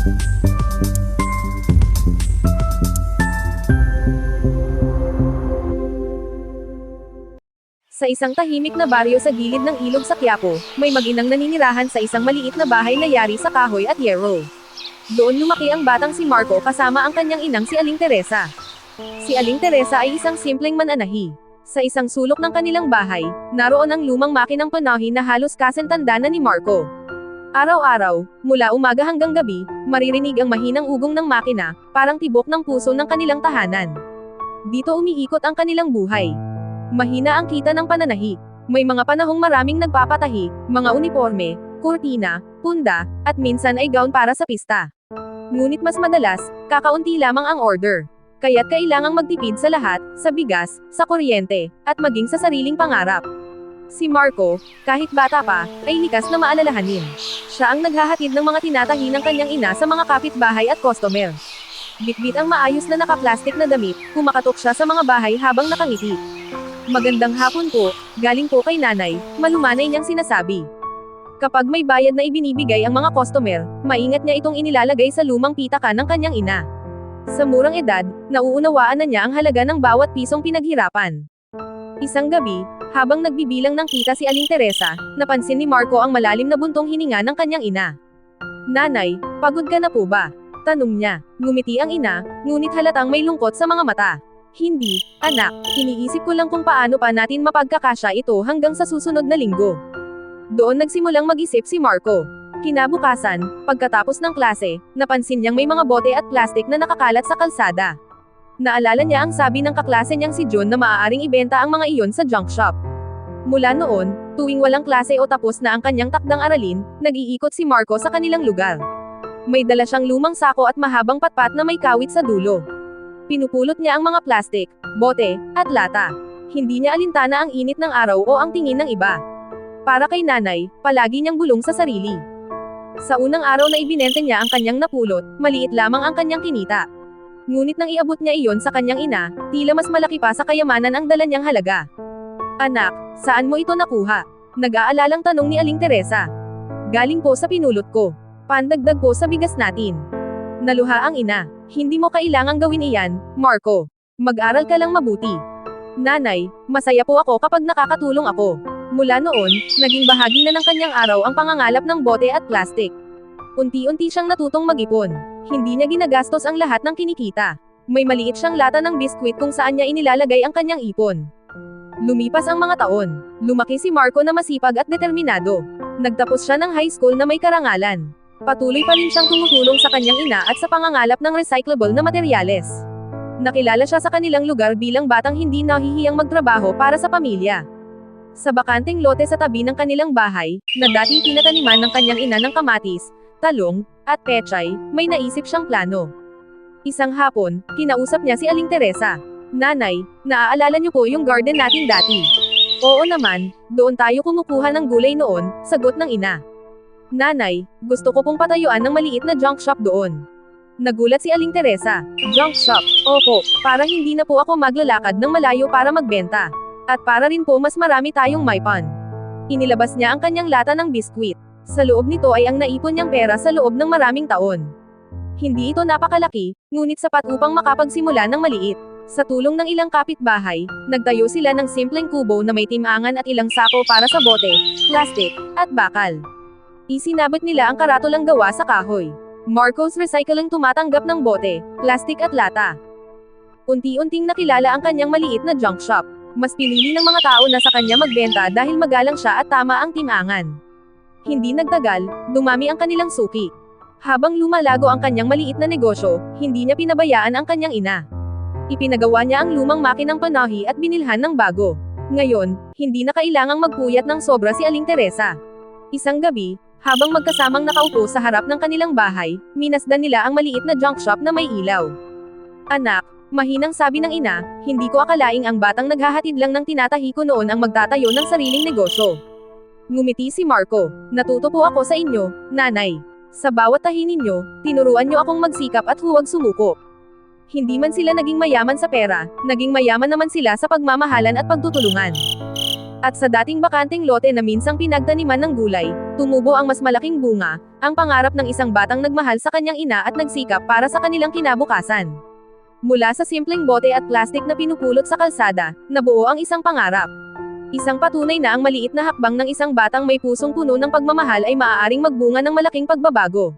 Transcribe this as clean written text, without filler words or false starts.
Sa isang tahimik na baryo sa gilid ng ilog sa Quiapo, may mag-inang naninirahan sa isang maliit na bahay na yari sa kahoy at yero. Doon lumaki ang batang si Marco kasama ang kanyang inang si Aling Teresa. Si Aling Teresa ay isang simpleng mananahi. Sa isang sulok ng kanilang bahay, naroon ang lumang makinang panahi na halos kasentanda na ni Marco. Araw-araw, mula umaga hanggang gabi, maririnig ang mahinang ugong ng makina, parang tibok ng puso ng kanilang tahanan. Dito umiikot ang kanilang buhay. Mahina ang kita ng pananahi. May mga panahong maraming nagpapatahi, mga uniforme, kurtina, punda, at minsan ay gown para sa pista. Ngunit mas madalas, kakaunti lamang ang order. Kaya't kailangang magtipid sa lahat, sa bigas, sa kuryente, at maging sa sariling pangarap. Si Marco, kahit bata pa, ay likas na maalalahanin. Siya ang naghahatid ng mga tinatahi ng kanyang ina sa mga kapitbahay at customer. Bitbit ang maayos na nakaplastik na damit, kumakatok siya sa mga bahay habang nakangiti. Magandang hapon po, galing po kay nanay, malumanay niyang sinasabi. Kapag may bayad na ibinibigay ang mga customer, maingat niya itong inilalagay sa lumang pitaka ng kanyang ina. Sa murang edad, nauunawaan na niya ang halaga ng bawat pisong pinaghirapan. Isang gabi, habang nagbibilang ng kita si Aling Teresa, napansin ni Marco ang malalim na buntong hininga ng kanyang ina. Nanay, pagod ka na po ba? Tanong niya. Ngumiti ang ina, ngunit halatang may lungkot sa mga mata. Hindi, anak, iniisip ko lang kung paano pa natin mapagkakasya ito hanggang sa susunod na linggo. Doon nagsimulang mag-isip si Marco. Kinabukasan, pagkatapos ng klase, napansin niyang may mga bote at plastik na nakakalat sa kalsada. Naalala niya ang sabi ng kaklase niyang si John na maaaring ibenta ang mga iyon sa junk shop. Mula noon, tuwing walang klase o tapos na ang kanyang takdang aralin, nag-iikot si Marco sa kanilang lugar. May dala siyang lumang sako at mahabang patpat na may kawit sa dulo. Pinupulot niya ang mga plastik, bote, at lata. Hindi niya alintana ang init ng araw o ang tingin ng iba. Para kay nanay, palagi niyang bulong sa sarili. Sa unang araw na ibinenta niya ang kanyang napulot, maliit lamang ang kanyang kinita. Ngunit nang iabot niya iyon sa kanyang ina, tila mas malaki pa sa kayamanan ang dala niyang halaga. Anak, saan mo ito nakuha? Nag-aalalang tanong ni Aling Teresa. Galing po sa pinulot ko. Pandagdag po sa bigas natin. Naluha ang ina. Hindi mo kailangang gawin iyan, Marco. Mag-aral ka lang mabuti. Nanay, masaya po ako kapag nakakatulong ako. Mula noon, naging bahagi na ng kanyang araw ang pangangalap ng bote at plastik. Unti-unti siyang natutong mag-ipon. Hindi niya ginagastos ang lahat ng kinikita. May maliit siyang lata ng biskwit kung saan niya inilalagay ang kanyang ipon. Lumipas ang mga taon. Lumaki si Marco na masipag at determinado. Nagtapos siya ng high school na may karangalan. Patuloy pa rin siyang tumutulong sa kanyang ina at sa pangangalap ng recyclable na materyales. Nakilala siya sa kanilang lugar bilang batang hindi nahihiyang magtrabaho para sa pamilya. Sa bakanteng lote sa tabi ng kanilang bahay, na dati tinataniman ng kanyang ina ng kamatis, talong, at pechay, may naisip siyang plano. Isang hapon, kinausap niya si Aling Teresa. Nanay, naaalala niyo po yung garden natin dati? Oo naman, doon tayo kumukuha ng gulay noon, sagot ng ina. Nanay, gusto ko pong patayuan ng maliit na junk shop doon. Nagulat si Aling Teresa. Junk shop? Opo, para hindi na po ako maglalakad ng malayo para magbenta. At para rin po mas marami tayong maipan. Inilabas niya ang kanyang lata ng biskwit. Sa loob nito ay ang naipon niyang pera sa loob ng maraming taon. Hindi ito napakalaki, ngunit sapat upang makapagsimula ng maliit. Sa tulong ng ilang kapitbahay, nagtayo sila ng simpleng kubo na may timangan at ilang sako para sa bote, plastik, at bakal. Isinabit nila ang karatulang gawa sa kahoy. Marco's Recycling tumatanggap ng bote, plastik at lata. Unti-unting nakilala ang kanyang maliit na junk shop. Mas pinili ng mga tao na sa kanya magbenta dahil magalang siya at tama ang timangan. Hindi nagtagal, dumami ang kanilang suki. Habang lumalago ang kanyang maliit na negosyo, hindi niya pinabayaan ang kanyang ina. Ipinagawa niya ang lumang makinang panahi at binilhan ng bago. Ngayon, hindi na kailangang magpuyat ng sobra si Aling Teresa. Isang gabi, habang magkasamang nakaupo sa harap ng kanilang bahay, minasdan nila ang maliit na junk shop na may ilaw. Anak, mahinang sabi ng ina, hindi ko akalaing ang batang naghahatid lang ng tinatahi ko noon ang magtatayo ng sariling negosyo. Ngumiti si Marco. Natuto po ako sa inyo, nanay. Sa bawat tahi ninyo, tinuruan niyo akong magsikap at huwag sumuko. Hindi man sila naging mayaman sa pera, naging mayaman naman sila sa pagmamahalan at pagtutulungan. At sa dating bakanteng lote na minsang pinagtaniman ng gulay, tumubo ang mas malaking bunga, ang pangarap ng isang batang nagmahal sa kanyang ina at nagsikap para sa kanilang kinabukasan. Mula sa simpleng bote at plastik na pinupulot sa kalsada, nabuo ang isang pangarap. Isang patunay na ang maliit na hakbang ng isang batang may pusong puno ng pagmamahal ay maaaring magbunga ng malaking pagbabago.